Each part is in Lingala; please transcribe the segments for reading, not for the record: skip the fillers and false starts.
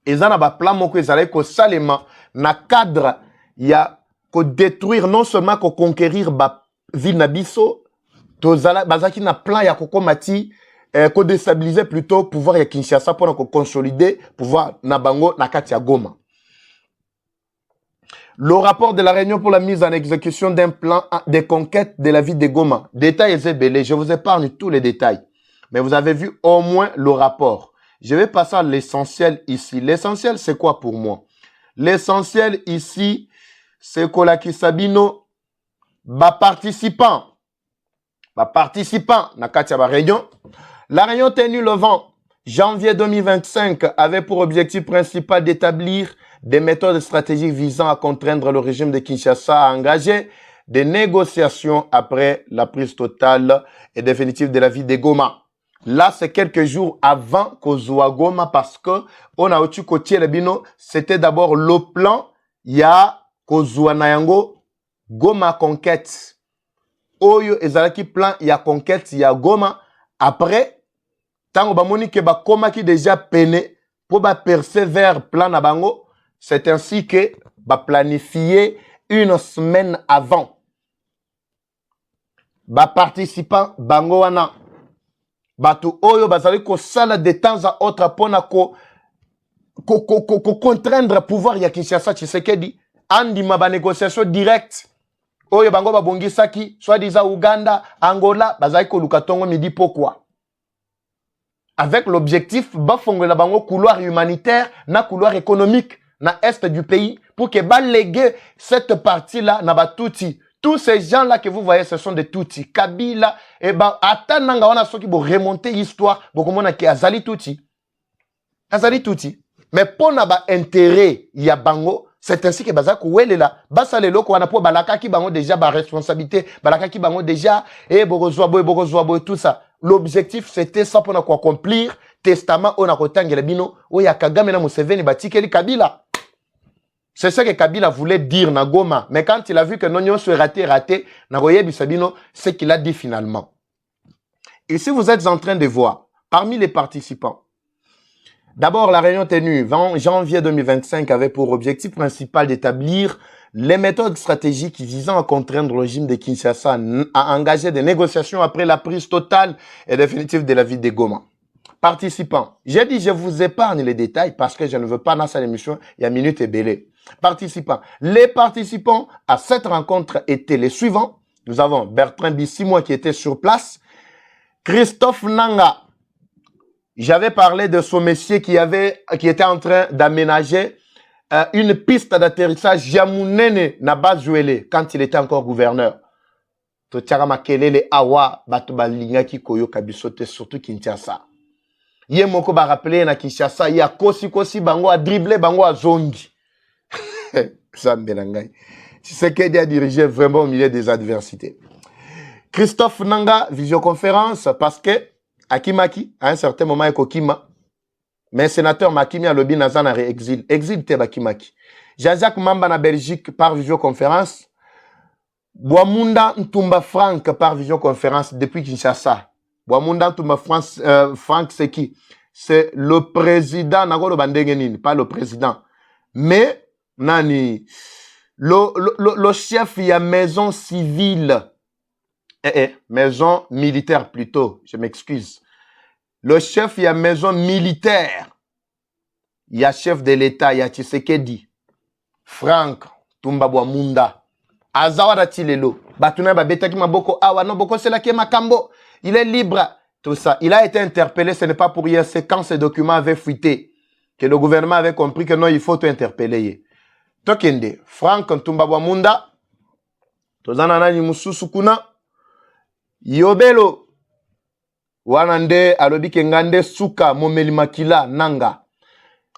eza na ba plan moko ezalaki ko salema na cadre ya ko détruire non seulement ko conquérir ba ville na biso tozala bazaki na plan ya kokomati ko déstabiliser plutôt pouvoir ya Kinshasa pour ko consolider pouvoir na bango na kati ya Goma. Le rapport de la réunion pour la mise en exécution d'un plan de conquête de la ville de Goma. Détails et belé, je vous épargne tous les détails. Mais vous avez vu au moins le rapport. Je vais passer à l'essentiel ici. L'essentiel, c'est quoi pour moi? L'essentiel ici, c'est que la Kisabino, participant na katia ba réunion. La réunion tenue le 20 janvier 2025 avait pour objectif principal d'établir des méthodes stratégiques visant à contraindre le régime de Kinshasa à engager des négociations après la prise totale et définitive de la ville de Goma. Là, c'est quelques jours avant Kozwa Goma parce que on a eu côté le bino, c'était d'abord le plan ya Kozwa Nayango Goma conquête. Oyo ezalaki plan ya conquête ya Goma après tango ba moni ke ba koma ki déjà peine pour ba percer vers plan na bango. C'est ainsi que va planifier une semaine avant. Ba participant bango wana batu oyo bazali ko sala de temps à autre pona ko contraindre pouvoir ya Kinshasa Tshisekedi andima ba négociation directe oyo bango ba bongisaki soit disant Uganda, Angola bazali ko lukatongo midi pourquoi avec l'objectif ba fongola bango couloir humanitaire na couloir économique na est du pays pour que ba léguer cette partie là na ba Tutsi. Tous ces gens là que vous voyez ce sont des Tutsi. Kabila et ba atananga wana soki bo remonter histoire bo komona ki azali Tutsi. Azali Tutsi. Mais pour na ba intérêt ya bango c'est ainsi que baza ko welela basa lelo ko wana po balaka ki bango déjà ba responsabilité balaka ki bango déjà et bokozwa boy tout ça. L'objectif c'était ça pour na ko accomplir testament on a kotangela bino o ya Kagame na Museveni batikeli Kabila. C'est ce que Kabila voulait dire na Goma. Mais quand il a vu que non se raté, Nagoye Bisabino, c'est qu'il a dit finalement. Et si vous êtes en train de voir, parmi les participants, d'abord la réunion tenue 20 janvier 2025 avait pour objectif principal d'établir les méthodes stratégiques visant à contraindre le régime de Kinshasa à engager des négociations après la prise totale et définitive de la ville de Goma. Participants, j'ai dit je vous épargne les détails parce que je ne veux pas dans cette émission, il y a minute et belé. Participants. Les participants à cette rencontre étaient les suivants. Nous avons Bertrand Bissimo qui était sur place. Christophe Nanga. J'avais parlé de ce monsieur qui était en train d'aménager une piste d'atterrissage Yamounene na Bazuele quand il était encore gouverneur. Totiarama kelele awa batubalinga ki koyo kabisote surtout Kinshasa. Yé moko ba rappelé na Kinshasa ya kosi bango a dribbler bango a zongi. Tshisekedi a dirigé vraiment au milieu des adversités. Christophe Nanga, visioconférence, parce que Akimaki, à un certain moment, est Kokima, mais sénateur Makimi a lobby Nazana exil. Exil te Bakimaki. Jean-Jacques Mamba na Belgique par visioconférence. Boamunda Ntumba Frank par visioconférence depuis Kinshasa. Boamunda Ntumba Frank, c'est qui? C'est le président, Nagolo Bandengenin, pas le président. Mais, Nani, le chef, il y a maison civile. Maison militaire plutôt, je m'excuse. Le chef, il y a maison militaire. Il y a chef de l'État, il y a Tshisekedi. Frank, Tumbabwa Munda. Azawara Tilelo. Batuna Babetaki Maboko Awa, non, Boko Selake Makambo. Il est libre. Tout ça. Il a été interpellé, ce n'est pas pour rien. C'est quand ces documents avaient fuité que le gouvernement avait compris que non, il faut tout interpeller. Tokende, Frank Tumbabwa Munda. Tozana ni Mususu Kuna. Yobelo. Wanande alobi kengande Suka Momeli Makila Nanga.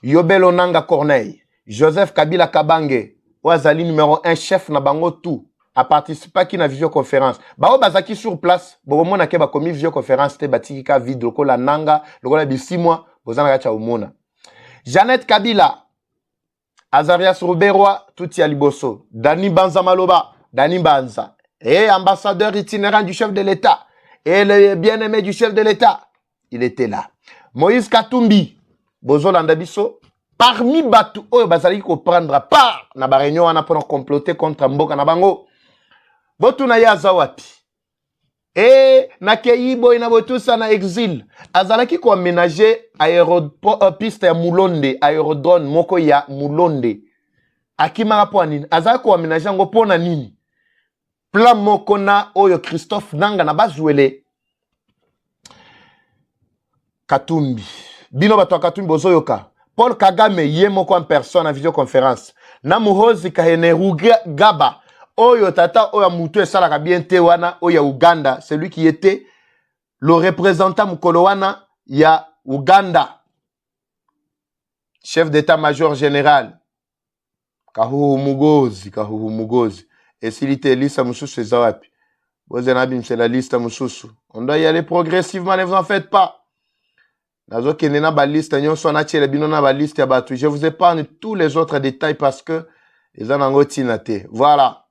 Yobelo Nanga Corneille. Joseph Kabila Kabange. Ouazali numéro 1 chef na bango tout. A participé à la visioconférence. Bao bazaki sur place. Bo mona ke ba komi visioconférence te batiki ka vide lokola Nanga, lokola bisimwa, bozana ka cha umona. Jeannette Kabila. Azarias Ruberwa, Touti Aliboso. Dani Banza Maloba, Dani Banza. Et ambassadeur itinérant du chef de l'État. Et le bien-aimé du chef de l'État. Il était là. Moïse Katumbi. Bozo Landabiso. parmi batu oyo bazali ko prendre part na ba réunion wana pour comploter contre mboka na bango botuna ya zawapi na keibo ina botusa na exil azalaki ko aménager piste ya Mulonde aérodrome moko ya Mulonde akimaka po nini azalaki ko aménager ngo pona nini plan moko na oyo Christophe Nanga na bazwele Katumbi bino bato Katumbi bozoyoka Paul Kagame ye moko en personne en visioconférence na Muhoozi Kainerugaba oyo tata oyo mutu esalaka bien te wana oyo Uganda, celui qui était le représentant mukolo wana ya Uganda, chef d'état-major général Kahuhu Mugozi esilite lista mususu ezawapi bozenabi c'est la liste mususu on doit y aller progressivement, ne vous en faites pas. Je vous épargne tous les autres détails parce que les en voilà.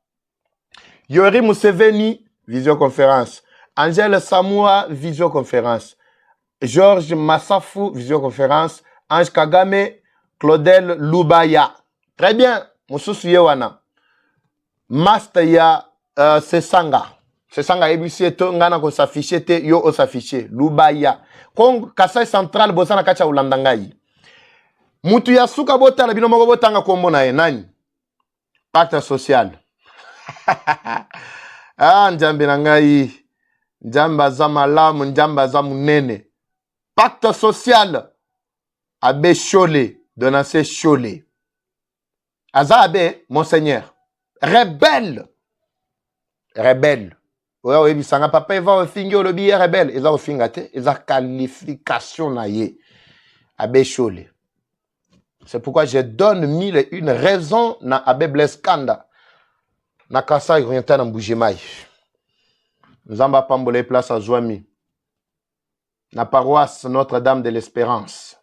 Yori Museveni, visioconférence. Angèle Samoa, visioconférence. Georges Massafu, visioconférence. Ange Kagame, Claudel Lubaya. Très bien. Mususu Yewana. Master ya Sesanga. Sesanga ebisi to ngana ko s'afficher te yo o s'afficher. Lubaya. Kong Kasai Central bosana kacha ulandangai. Mutu ya suka bota la bino moko botanga kombo na ye nani? Pacte social. Njambe na ngai. Njamba za malamu, njamba za munene. Pacte social. Abe Chole, Donacé Chole. Aza abe, monseigneur. Rebelle. Rebelle. Ouais, bisanga papa il va au fingi au lobby rebelle, ils ont fingate, ils ont qualification na ye. Abe Chole. C'est pourquoi je donne 1001 raisons na Abe Blaise Kanda. Na Kasai oriental na Mbujimai. Nous avons pambole place à Zouami. Na paroisse Notre-Dame de l'Espérance.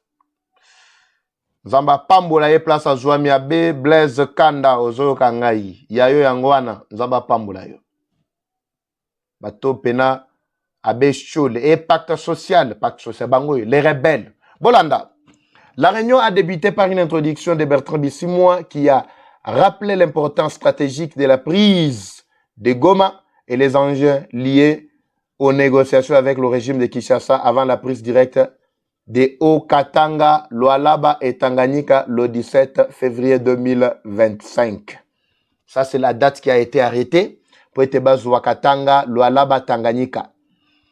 Nous avons pambole place à Zouami Abe Blaise Kanda ozo kangai. Yayo yangwana, nous avons pambole yo. Bato pena Abe Chole et pacte social bango, les rebelles. Bolanda. La réunion a débuté par une introduction de Bertrand Bissimois qui a rappelé l'importance stratégique de la prise de Goma et les enjeux liés aux négociations avec le régime de Kinshasa avant la prise directe de Haut-Katanga, Lualaba et Tanganyika le 17 février 2025. Ça, c'est la date qui a été arrêtée. Pour être basé à Katanga, Lualaba, Tanganyika.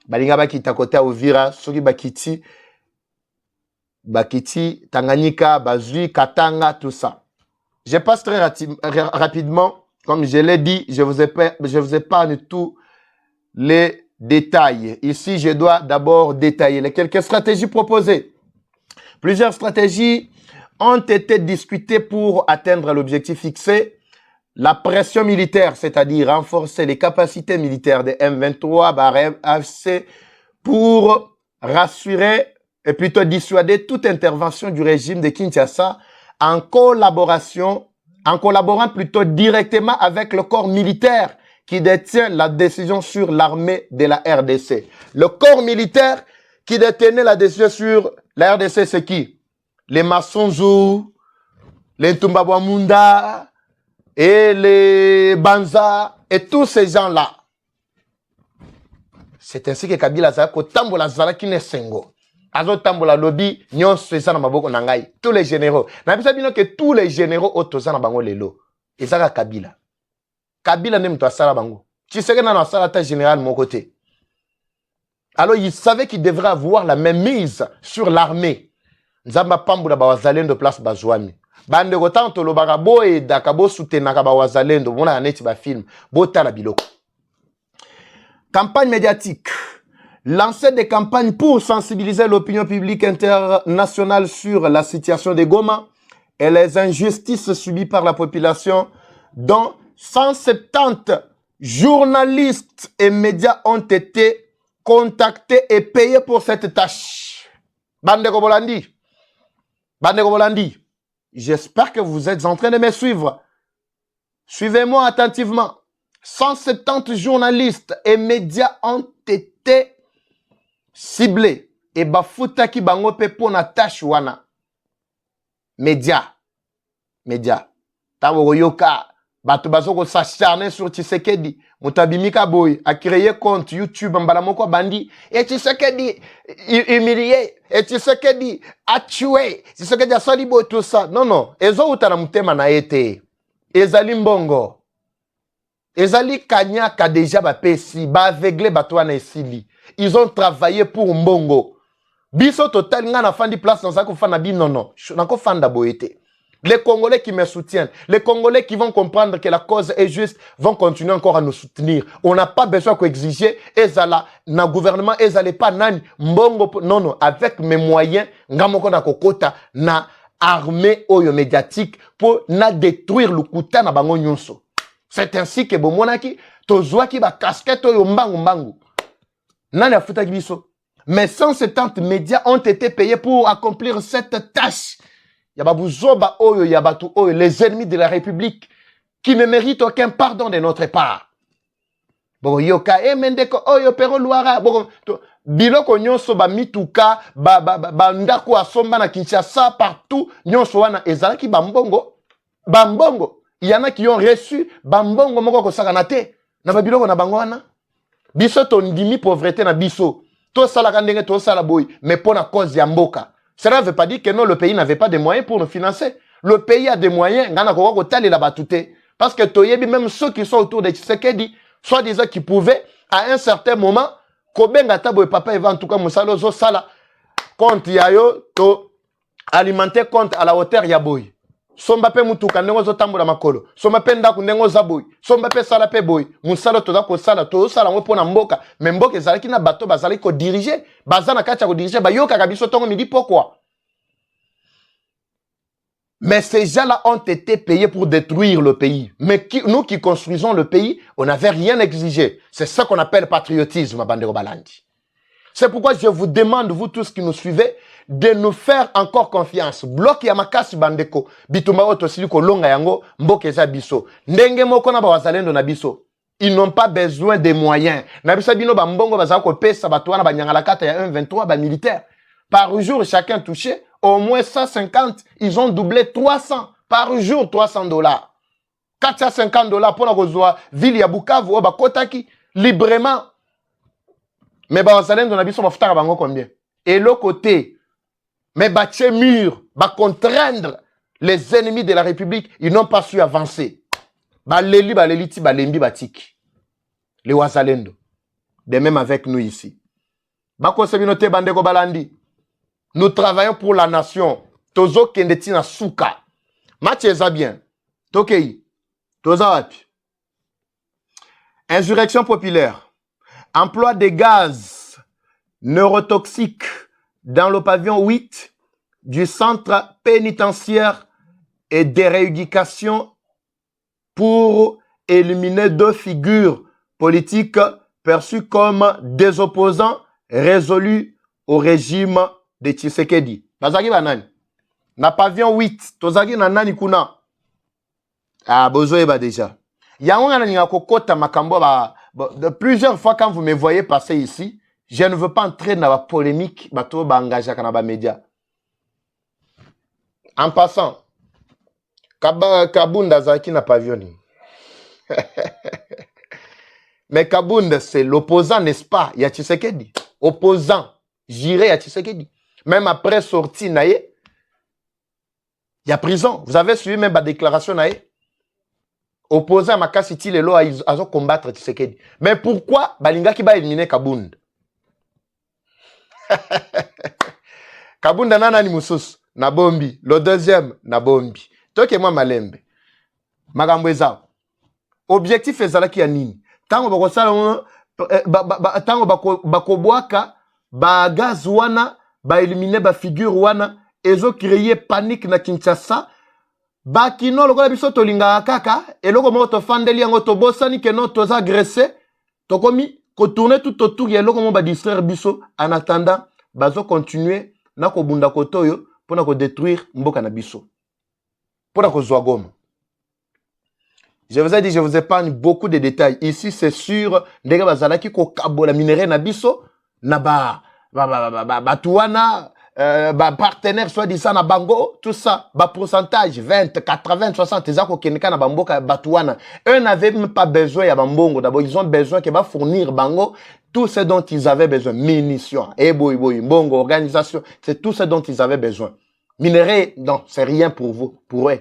Balinga bakita kote Uvira, soki bakiti, Tanganyika, Bazui, Katanga, tout ça. Je passe très rapidement, comme je l'ai dit, je vous épargne tous les détails. Ici, je dois d'abord détailler les quelques stratégies proposées. Plusieurs stratégies ont été discutées pour atteindre l'objectif fixé. La pression militaire, c'est-à-dire renforcer les capacités militaires de M23 AFC pour rassurer et plutôt dissuader toute intervention du régime de Kinshasa en collaborant plutôt directement avec le corps militaire qui détient la décision sur l'armée de la RDC. Le corps militaire qui détenait la décision sur la RDC, c'est qui? Les Massonzou, les Ntumbabwamunda, et les Banza, et tous ces gens-là. C'est ainsi que Kabila Zako tambola zalaki ne sengo. Azo tambola lobby, nyon seza na maboko nangai. Tous les généraux. Na bisa bino que tous les généraux otoza na bango lelo. Ezaka Kabila. Kabila ne mto asala bango. Tshisekedi na asala ta général mon côté. Alors il savait qu'il devrait avoir la même mise sur l'armée. Nzamba pambola ba wazalendo place bazwami. Bande kotanto lo bagabo et dakabo soutenaka ba wazalendo mona neti ba film bota la biloko. Campagne médiatique. Lancer des campagnes pour sensibiliser l'opinion publique internationale sur la situation de Goma et les injustices subies par la population, dont 170 journalistes et médias ont été contactés et payés pour cette tâche. Bande Kobolandi. Bande Kobolandi. J'espère que vous êtes en train de me suivre. Suivez-moi attentivement. 170 journalistes et médias ont été ciblés. Et bafutaki bango pe pona tâche wana. média. Tango yoka, bato bazoko s'acharner sur Tshisekedi. Mutabimika boy a créé compte YouTube mbalamoko bandi. Et Tshisekedi humilié. Et Tshisekedi a tué. Tshisekedi a salibo tout ça. Non. Ezo utana mutema na ete. Ezali mbongo. Ezali kanyaka déjà ba pesi. Ba aveuglé batouana esili. Ils ont travaillé pour mbongo. Biso total nga na fandi place dans un fana bi non. Nako fanda boyete. Les Congolais qui me soutiennent, les Congolais qui vont comprendre que la cause est juste, vont continuer encore à nous soutenir. On n'a pas besoin d'exiger, ezala, na gouvernement, ezale pas nani, mbongo, non, avec mes moyens, ngamoko na kokota, na armée oyo médiatique, pour na détruire le kuta na bango nyonso. C'est ainsi que bomonaki, tozwaki ba casquette oyo mbangu. Nani afuta kibiso. Mais 170 médias ont été payés pour accomplir cette tâche. Yababuzoba oyo yabatu oyo, les ennemis de la République qui ne méritent aucun pardon de notre part. Bon yoka mendeko oyo pero luara bon biloko nyonso ba mituka ba ndako asomba na Kinshasa partout nyonso wana ezalaki bambongo. Il y en a qui ont reçu bambongo moko kosaka na te na ba biloko na bango wana. Biso to ndimi pauvreté na biso. To sala kandenge to sala boy mais pour la cause ya mboka. Cela ne veut pas dire que non, le pays n'avait pas de moyens pour nous financer. Le pays a des moyens. Parce que Toyebi, même ceux qui sont autour de Tshisekedi, soit disant qu'ils pouvaient, à un certain moment, Kobenga Tabo et Papa Eva, en tout cas, Moussalo Sala, compte Yayo, to alimenter compte à la hauteur Yaboy. Sombape Mutuka, Nengo Tambo la Makolo. Sombape Ndaku, Nengo Zaboy. Sombape Salape Boy. Moussalo Todako Sala, to Sala, Wopona Mboka. Mais Mboka, Zalaki na bateau, Bazali ko diriger. Bazana Kacha ko diriger. Bayoka Kabiso Tongo me dit pourquoi. Mais ces gens-là ont été payés pour détruire le pays. Mais nous qui construisons le pays, on n'avait rien exigé. C'est ça qu'on appelle patriotisme, Bandero Balandi. C'est pourquoi je vous demande, vous tous qui nous suivez, de nous faire encore confiance. Bloc Yamakasi Bandeko, Bitumba Otosiliko Longa Yango, Mbokeza Biso. Ndenge Moko na Bawazalendo na Biso. Ils n'ont pas besoin de moyens. Nabisa Bino Bambongo Bazako Pesa Batouana Banyangalakata, il y a 1,23 ba militaires. Par jour, chacun touché au moins 150. Ils ont doublé 300. Par jour, $300. $450 pour la Rozoa, ville ya Bukavu, Oba Kotaki, librement. Mais Bawazalendo na Biso Mafutara Bango combien? Et l'autre côté, mais bâtir mur, contraindre les ennemis de la République, ils n'ont pas su avancer. Les Wazalendo. De même avec nous ici. Nous travaillons pour la nation. Tozo kendetina souka. Mathieza bien. Tokei. Tozawapi. Insurrection populaire. Emploi des gaz neurotoxiques dans le pavillon 8 du centre pénitentiaire et de rééducation pour éliminer 2 figures politiques perçues comme des opposants résolus au régime de Tshisekedi. Bazaki banani? Na pavillon 8, tozaki na nani kuna? Ah, bozoe ba déjà. Yango na ninga kokota makambo de plusieurs fois quand vous me voyez passer ici, je ne veux pas entrer dans la polémique, bato ba engagé kana ba média. En passant, Kabunda zaki na pavillon. Mais Kabunda c'est l'opposant, n'est-ce pas? Ya Tshisekedi. Opposant, j'irai à Tshisekedi. Même après sortie naïe, il y a prison. Vous avez suivi même ma déclaration naïe. Opposant à Makasiti les lois à combattre Tshisekedi. Mais pourquoi Balinga qui va éliminer Kabunda? Kabunda nana ni musus na bombi, le deuxième na bombi. Toke moi malembe. Magambo eza. Objectif ezalaki ya nini? Tango bakosala tango bakobwaka ba gaz wana ba éliminer ba figure wana ezo créer panique na Kinshasa. Ba kino lokola biso tolinga kaka eloko moko to fandeli yango to bosani ke no toza agressé to komi ko tourner tout autour ya eloko moko ba distraire biso en attendant bazo continuer na ko bunda kotoyo pona ko détruire mboka na biso pona ko zwa Goma. Je vous ai dit, je vous épargne beaucoup de détails. Ici, c'est sûr, ndenge bazalaki ko kabola minéraux na biso na ba tuana partenaire soi-disant na bango, tout ça, pourcentage 20, 80, 60, ils eux n'avaient même pas besoin de bambongo. D'abord, ils ont besoin qu'ils va fournir bango tout ce dont ils avaient besoin. Munitions, bongo, organisation, c'est tout ce dont ils avaient besoin. Minerai, non, c'est rien pour vous, pour eux.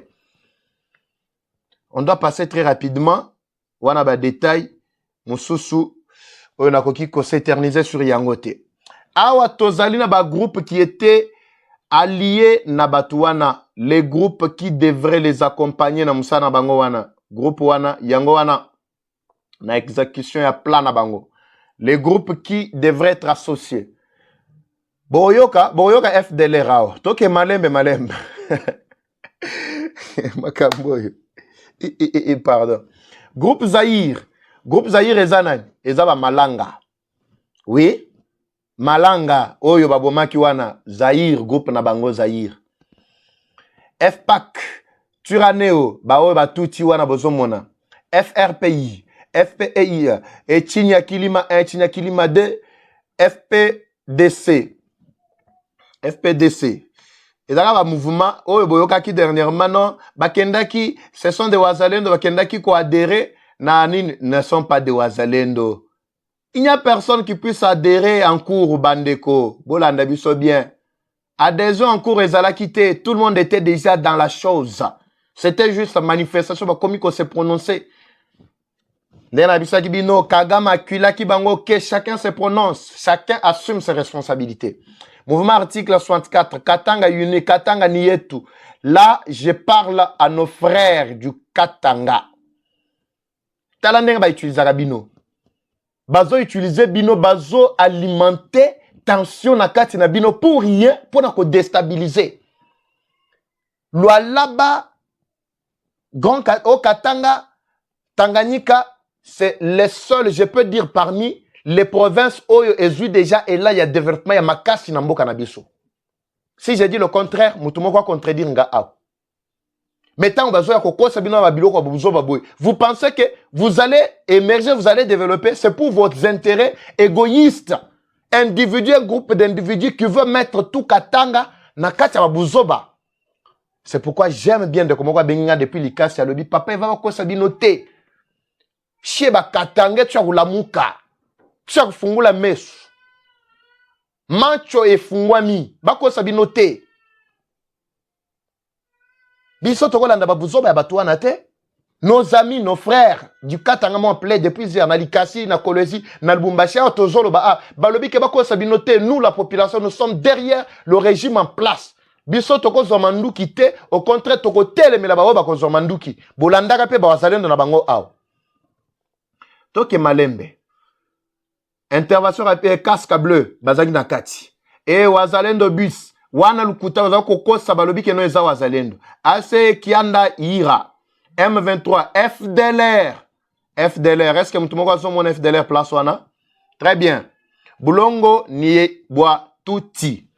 On doit passer très rapidement. On a des détails. Moussousou, on a qui s'éterniser sur Yangote. Awa tozali na ba groupe qui était allié na batuana, les groupes qui devraient les accompagner na musana bango wana, groupe wana, yango wana, na exécution ya plan na bango. Les groupes qui devraient être associés. Boyoka FDLR rao. Toke malembe. Makamboyo. Pardon. Groupe Zahir ezana, ezaba Malanga. Oui. Malanga, oyo babomaki wana, Zahir, groupe na bango Zahir. FPAC, Turaneo, baoyo batuti wana bozomona. FRPI, FPI, Chinya Kilima 1, Chinya Kilima 2, FPDC. Et dans le mouvement, oyo boyokaki dernièrement, non, bakendaki, ce sont des Wazalendo, bakendaki ko adhérer, ne sont pas des Wazalendo. Il n'y a personne qui puisse adhérer en cours au Bandeko. Bolanda biso bien. Adhésion en cours, ils allaient quitter. Tout le monde était déjà dans la chose. C'était juste une manifestation. Comme il s'est prononcé. Kagame Akula Kibango, chacun se prononce. Chacun assume ses responsabilités. Mouvement article 64. Katanga Uni, Katanga Nietu. Là, je parle à nos frères du Katanga. Talandeng va utiliser Rabino. Bazo utiliser bino, bazo alimenter tension na kati na bino pour rien, pour na déstabiliser. Lualaba, Grand au Katanga, Tanganyika, c'est les seuls, je peux dire, parmi les provinces où ils ont déjà, et là, il y a développement, il y a makasi na mboka na biso. Si je dis le contraire, mutumo kwa contredire nga au. Vous pensez que vous allez émerger, vous allez développer, c'est pour votre intérêt égoïste. Individu, un groupe d'individus qui veut mettre tout Katanga na kati buzoba. C'est pourquoi j'aime bien de comment benga depuis l'ikasi à l'obi. Papa, il va quoi ça noter. Sheba Katanga, tu as la muka. Tu as fungula mesu. Mancho et fungwami. Bako ça noter. Nos amis, nos frères du Katanga m'ont appelé depuis hier, na Likasi, na Kolwezi, na Lubumbashi, nous la population, nous sommes derrière le régime en place. Biso toko zomanduki te, au contraire toko tele me la ba ba ko zomanduki. Bolandaka pe ba wazalendo na bango aw. Toke malembe. Intervention rapide casque bleu, bazaki na kati. Et wazalendo bus. Wana lukuta waza kokosa balobi ke no eza wazalendo. AC Kianda Ira. M23 FDLR. Est-ce que mutumoko aso mon FDLR place wana? Très bien. Boulongo nie bois touti.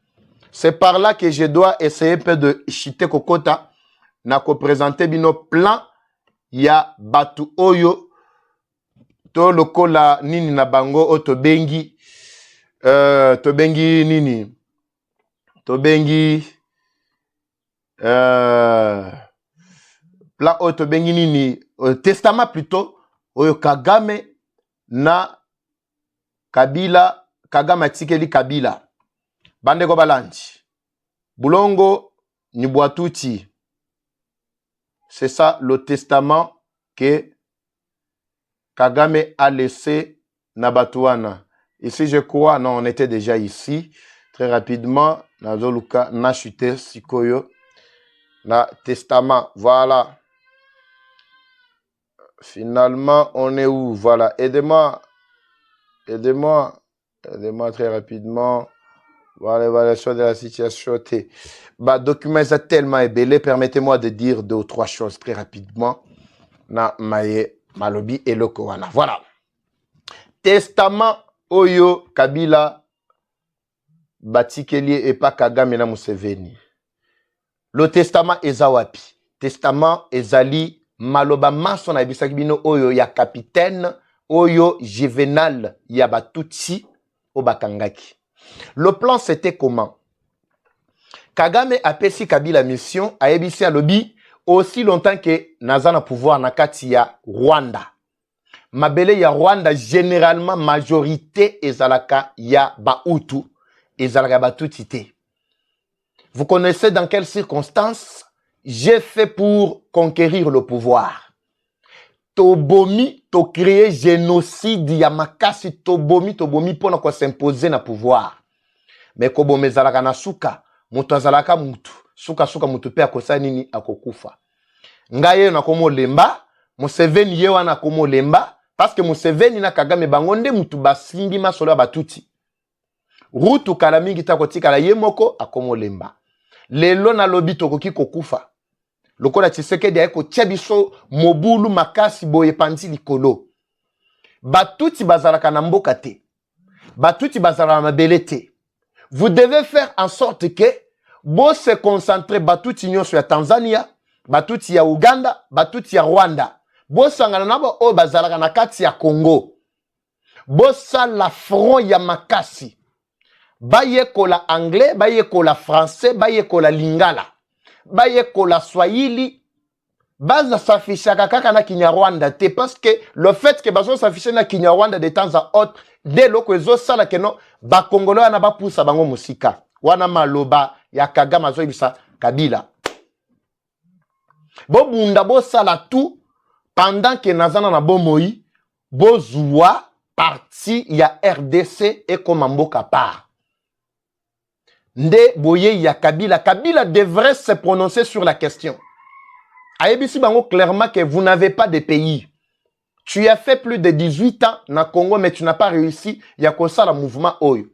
C'est par là que je dois essayer peu de chiter kokota na ko présenter bino plan ya batu oyo to lokola nini na bango otobengi tobengi nini tobengi plan otobengi nini testament plutôt oyo Kagame na Kabila Kagame atikeli Kabila bandeko balandi Boulongo ni Boatuti. C'est ça le testament que Kagame a laissé na Batuana. Ici je crois, non, on était déjà ici. Très rapidement, Nazoluka Nashute Sikoyo na testament. Voilà. Finalement, on est où? Voilà. Aidez-moi très rapidement. Voilà l'évaluation de la situation. Bah, document est tellement ébélé. Permettez-moi de dire 2 ou 3 choses très rapidement. Na maye malobi et le Kowana. Voilà. Testament Oyo Kabila Batikeli et pas Kagame na Museveni. Le testament Ezawapi. Testament Ezali Maloba Mason Abisakibino Oyo ya capitaine Oyo Juvenal Yabatutsi Obakangaki. Le plan c'était comment? Kagame apesi Kabila mission a ebisi alobi aussi longtemps que naza na pouvoir na kati ya Rwanda. Mabele ya Rwanda généralement majorité ezalaka ya Bautu, ezalaka Batuti te. Vous connaissez dans quelles circonstances j'ai fait pour conquérir le pouvoir. Tobomi, to créer génocide ya makasi, tobomi pona ko s'imposer na pouvoir. Mais kobomi ezalaka na suka. Mutu azalaka mutu. Suka mutu pe akosa nini akokufa. Ngaye na komo lemba. Museveni ye wana komo lemba. Parce que Museveni na Kagame bangonde mutu basimbi masolo ya Batuti. Rutu kala mingi takotika la ye moko akomo lemba. Lelo na lobi tokoki kokufa. Lokola Tshisekedi ayeko tchebiso mobulu makasi boye panzi likolo. Batuti bazalaka na mboka te. Batuti bazalaka na mabele te. Vous devez faire en sorte que vous se concentrez Batuti nyonso ya Tanzania, Batuti ya Uganda, Batuti ya Rwanda. Vous sangana nabo o bazalaka na kati ya Congo. Bosa la front ya makasi. Baye kola anglais, baye kola français, baye kola lingala. Baye kola swahili. Baza s'affichaka kaka na Kinyarwanda te parce que le fait que bazo s'affiche na Kinyarwanda de temps à autre dès loko ezo sala que non ba Congolais wana ba poussa bango musika wana maloba ya Kagame zo ibisa Kabila bo bunda bo sala tout pendant que nazana na bomoi bo zuwa parti ya RDC et comme mboka part nde boye ya Kabila devrait se prononcer sur la question. Aïbisi bango clairement que vous n'avez pas de pays. Tu as fait plus de 18 ans na Congo, mais tu n'as pas réussi. Il y a comme ça le mouvement Oyo.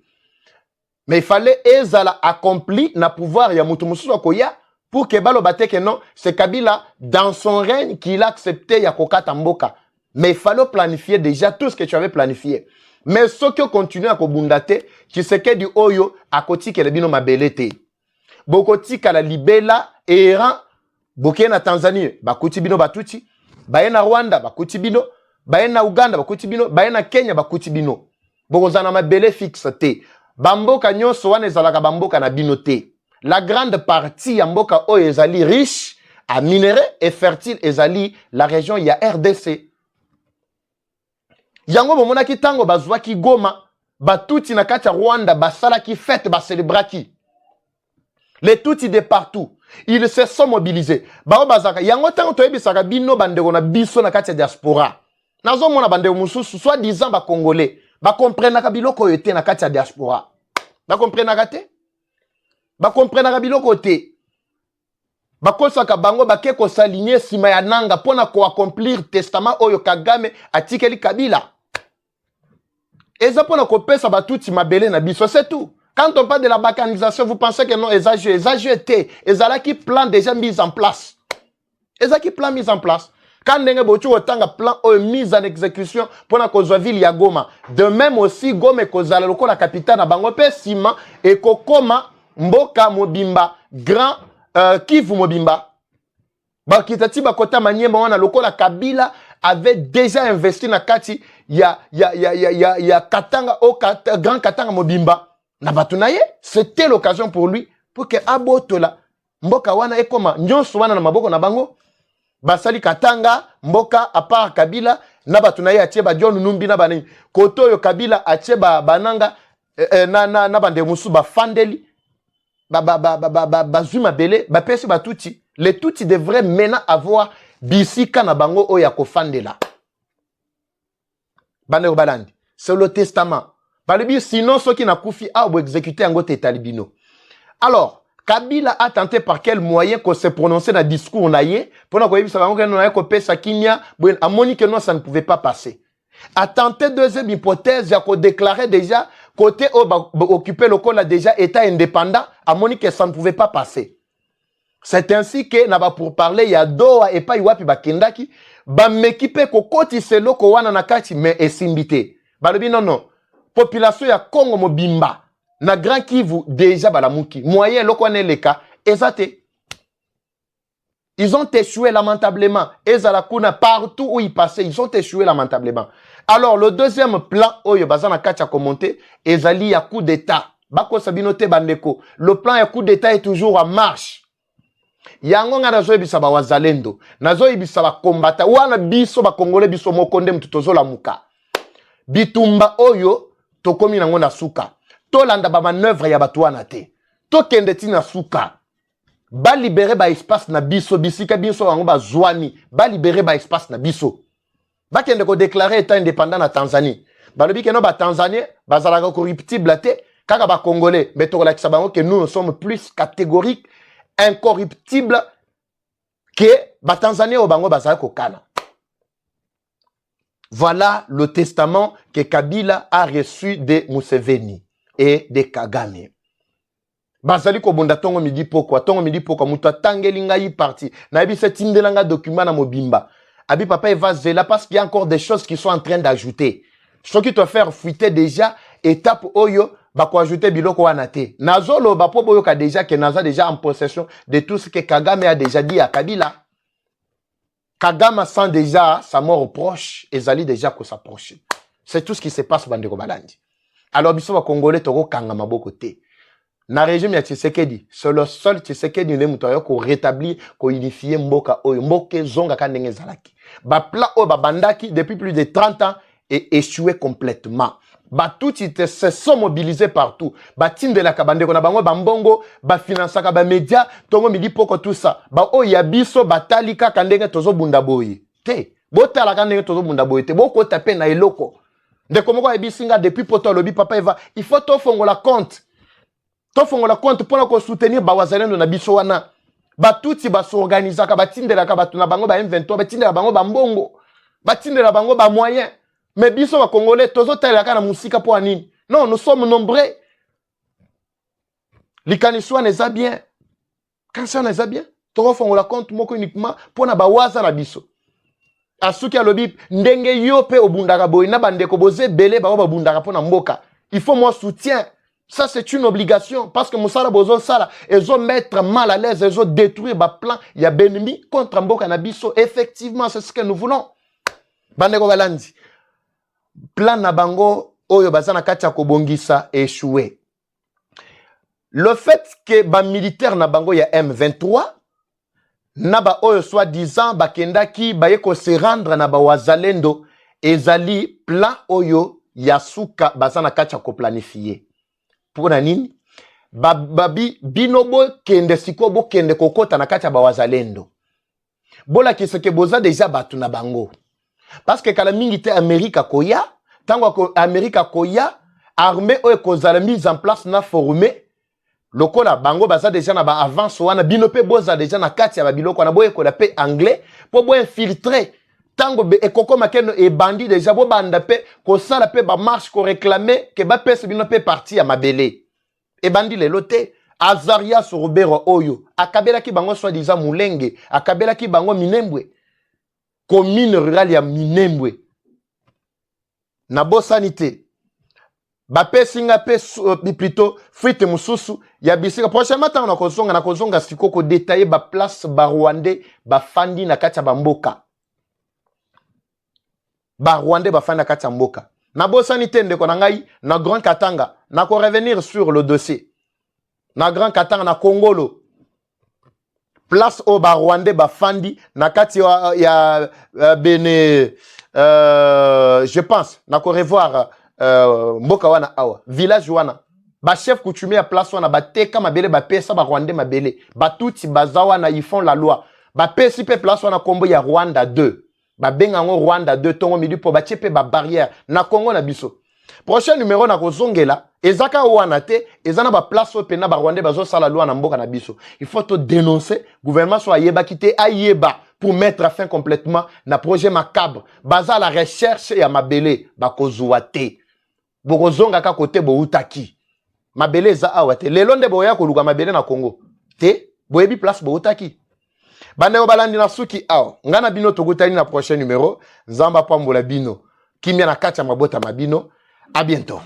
Mais il fallait ezala accompli na pouvoir ya mutumusu akoya pour que balo bate que non, c'est Kabila dans son règne qu'il a accepté ya kokata mboka. Mais il fallait planifier déjà tout ce que tu avais planifié. Mais ce qui continue à kobundate, tu sais que du Oyo à koti que le bino mabelete. Bokoti kala libela errant. Boke na Tanzanie, bakuti bino Batuti. Baye na Rwanda, bakuti bino. Baye na Uganda, bakuti bino. Baye na Kenya, bakuti bino. Bokozana mabele fixe te. Bamboka nyonso wana ezalaka bamboka na bino te. La grande partie ya mboka oyo ezali riche à minerais et fertile ezali la région ya RDC. Yango bomonaki tango bazwaki Goma, Batuti na kati ya Rwanda basalaki fête baselebraki. Les Tutsi de partout. Ils se sont mobilisés. Bao bazaka. Yango tango toyebi saka bino bandeko na biso na kati ya diaspora. Nazo mona bandeko mususu soit disant ba congolais. Ba comprenaka biloko yote na kati ya diaspora. Ba comprenaka te? Ba comprenaka biloko te. Ba kosaka bango ba ke ko s'aligner sima ya nanga pona ko accomplir testament oyo Kagame atikeli Kabila. Eza pona ko pesa ba Tutsi mabele na biso, c'est tout. Quand on parle de la balkanisation, vous pensez que non, exagéré était. Ezala qui plan déjà mis en place. Ezala qui plan mis en place. Quand ndenge botu otanga plan mis en exécution pour na kozwa ville ya Goma. De même aussi Goma kozala loko la capitale na bango pe sima et kokoma mboka mobimba grand Kivu mobimba. Ba kitati ba kota maniemba wana loko la Kabila avait déjà investi na kati ya Katanga au grand Katanga mobimba. C'était l'occasion pour lui pour que abotola mboka wana ekoma nyonso wana na maboko na bango basali Katanga mboka à part Kabila na batunaye atie ba John Numbi na banani koto yo Kabila atie ba bananga na bande musu ba fandeli ba zuma bele ba pesi ba Tutsi. Les Tutsi devraient maintenant avoir bisika na bango oya ko fandela bande balandi. C'est le testament. Sinon, ceux qui n'ont pas fait exécuter un gote talibino. Alors, Kabila a tenté par quel moyen qu'on se prononcer dans le discours naïe pour nous dire que ça ne pouvait pas passer. A tenté deuxième hypothèse, il a déclaré déjà côté occupé local a déjà État indépendant, a moni que ça ne pouvait pas passer. C'est ainsi que n'a pour parler il y a Doha et pas Iwapi Bakendaki, ba m'équiper ko koti selo ko wana nakati mais esimbité. Balobi non. Population ya Congo mobimba na Grand Kivu déjà balamuki moyen lokone leka ezate. Ils ont échoué lamentablement. Ezalakuna partout où ils passaient, ils ont échoué lamentablement. Alors le deuxième plan oyo bazana kacha commenté ezali ya coup d'état. bako sabino te bandeko. Le plan ya coup d'état est toujours en marche. Yango nga nazo ebisa ba wazalendo, nazo ebisa ba kombata, wana biso ba kongole biso mokonde mtutozo la muka. Bitumba oyo tokomi nango na suka. To landa ba manœuvre ya batuana te. To kende ti na suka. Ba libérer ba espace na biso, bisika biso wango ba zwani, ba libérer ba espace na biso. Ba kende ko déclarer état indépendant na Tanzanie. Ba lobi ke no ba Tanzanie, ba zalaka corruptible te, kaka ba congolais, mais to la kisabango que nous sommes plus catégoriques, incorruptibles que ba Tanzanie au bango ba zalaka kokana. Voilà le testament que Kabila a reçu de Museveni et de Kagame. Bazali ko bunda tongo midi poko muta tangeli ngai parti. Na bi se tindelanga document na mobimba. Abi papa va zela parce qu'il y a encore des choses qui sont en train d'ajouter. Ce qui te faire fuiter déjà étape oyo ba ko ajouter biloko wana te. Nazolo ba po boyo ka déjà que naza déjà en possession de tout ce que Kagame a déjà dit à Kabila. Kagame sent déjà sa mort proche et Zali déjà ko s'approche. C'est tout ce qui se passe bandeko balandi. Alors biso ba congolais toko kanga maboko te. Na régime ya Tshisekedi, c'est le seul Tshisekedi ne mutoyo ko rétablir, ko unifier mboka oyo, mboke zonga ka ndenge zalaki. Ba pla o ba bandaki depuis plus de 30 ans et échoué complètement. Ba tout se sont mobilisés partout. Ba tindela ka bandeko na bango ba mbongo, ba finança ka ba média, tongo midi poko tout ça. Ba o ya biso batalika ka ndenge tozo bunda boye. Te, botala ka ndenge tozo bunda boye te, boko taper na eloko. Ndeko moko ebisinga depuis poto lobi papa eva, il faut to fongola compte. To fongola compte pour ko soutenir ba wazalendo na biso wana. Ba tuti ba s'organiser ka ba tindela ka batuna bango ba M23 ba tindela bango ba mbongo. Ba tindela bango ba moyen. Mais biso ba congolais tozo tala ka na musika po anini. Non, nous sommes nombreux. Likaniswa neza bien. Quand ça neza bien, to fongola compte moko uniquement pour na ba waza na biso. Asuki alobi ndenge yo pe obundaka boy na bandeko boze belé ba bundaka po na mboka. Il faut moi soutien. Ça, c'est une obligation. Parce que Moussala Bozo Sala, ils ont mettre mal à l'aise, ils ont détruit le plan. Il y a Benmi contre Mboka Nabiso. Effectivement, c'est ce que nous voulons. Bandeko Balandi. Plan Nabango, Oyo Bazana Kacha Kobongisa, échoué. Le fait que les militaires Nabango, il y a M23, Naba Oyo soi-disant, Bakendaki, Bayeko se rendre Naba Wazalendo, Ezali, plan Oyo, Yasuka, Bazana Kacha ko planifié. Pour nini babi binobo kende sikobo kende kokota na kati ya bawazalendo bola kiseke boza déjà batu na bango parce que kala mingi te Amerika koya tango ko Amerika koya armée o ekozala mise en place na formé lokola bango baza déjà na ba avance wana binope boza déjà na kati ya babiloko na boye ko la pe anglais po bo infiltrer tango be ekoko makeno e bandi déjà bo banda pe ko sala pe ba marche ko réclamer que ba pese bino pe parti ya mabele e bandi le lote Azaria sur Robert Oyo akabela ki bango soi-disant Mulenge akabela ki bango Minembwe commune rurale ya Minembwe na bo sanité ba pesinga pe plutôt fuite mususu ya bisika prochainement tant na kozonga sikoko détailler ba place ba Rwandais ba fandi na kati ya bamboka ba Rwandais ba fanda kati mboka na bosani tende ko na ngai na Grand Katanga na ko revenir sur le dossier na Grand Katanga na Congolo place au ba Rwandais ba fandi na kati ya bene je pense na ko revoir mboka wana awa village wana ba chef coutumier ya place wana ba teka mabele ba pesa ba Rwandais mabele ba tuti bazawa na ils font la loi ba pesi pe place wana kombo ya Rwanda 2 ba bengango Rwanda 2 tongo midi po ba chepe ba barrière na Congo na biso. Prochain numéro na kozongela ezaka wana te ezana ba place o pena ba Rwandais bazo sala loi na mboka na biso. Il faut te dénoncer gouvernement soit yeba kité ayeba pour mettre fin complètement na projet macabre baza la recherche ya mabele ba kozwa te. Bokozonga ka kote bo utaki. Mabele za awate lelo nde boya ko luka mabele na Congo. Te boyebi place bo utaki. Bandeko balandi na suki awa ngana bino tokutani na prochain numéro nzamba pambola bino kimia na kati ya mabota mabino. À bientôt.